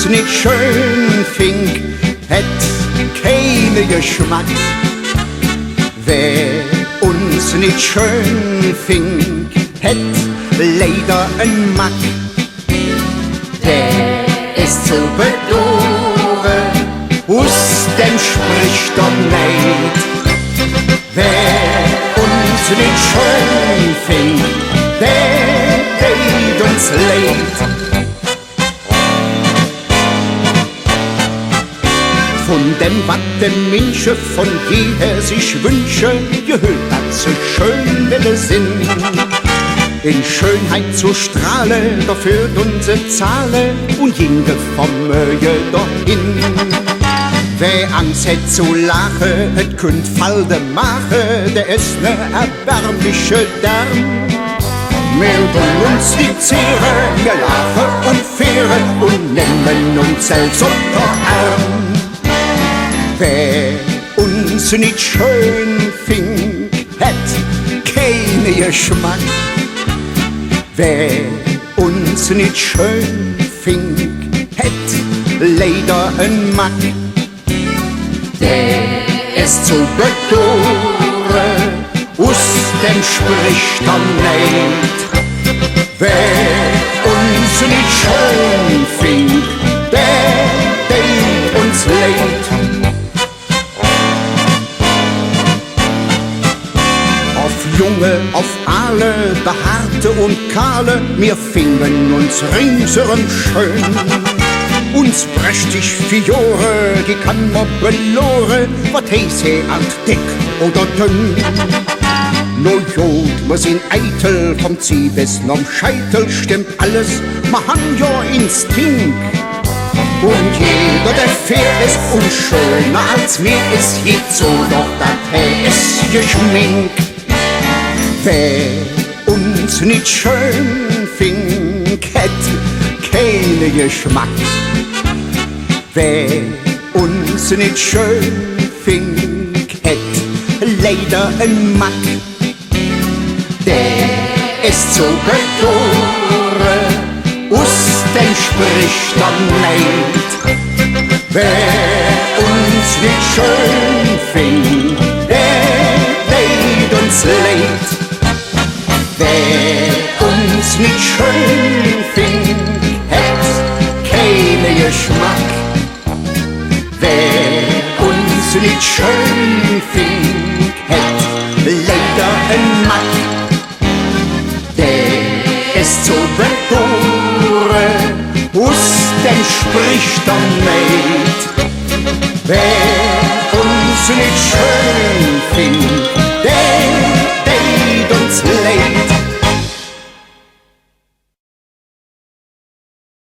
uns nicht schön fing, hätt keine Geschmack. Wer uns nicht schön fing, hätt leider ein Mack. Der ist zu bedauern, aus dem spricht doch nicht. Wer uns nicht schön fing, der tät uns leid. Von dem, was der Menschen von jeher sich wünschen, gehört dazu schön, will sind. In Schönheit zu strahlen, da führt unsere Zahlen und jinge Vermögen dahin. Wer Angst hätt zu lachen, het könnt Falde machen, der ist ne erbärmliche Därm. Wir wollen uns die Zehre, wir lachen und fehren und nehmen uns selbst unter Arm. Wer uns nicht schön fing, hätt keine Geschmack. Wer uns nicht schön fing, hätt leider ein Mack. Der ist zu bedauern, aus dem spricht er nicht. Wer uns nicht schön fing, der tät uns leid. Auf Junge, auf alle, behaarte und kahle, wir fingen uns ringsherum schön. Uns prächtig Fiore, die kann man belohre, wat heißt he alt, dick oder dünn. No Jod, wir sind eitel, vom Zieh bis zum Scheitel, stimmt alles, wir han ja Instinkt. Und jeder, der fair ist und schöner als mir ist, geht so, doch dat he ist geschminkt. Wer uns nicht schön fing, hätt keine Geschmack. Wer uns nicht schön fing, hätt leider ein Mack. Der ist so bedauern, aus dem spricht er nicht. Wer uns nicht schön fing, der tät uns leid. Wer uns nicht schön fing, hätt keine Geschmack. Wer uns nicht schön fing, hätt leider ein Mack. Der ist so bedauern, aus dem spricht er nicht. Wer uns nicht schön fing,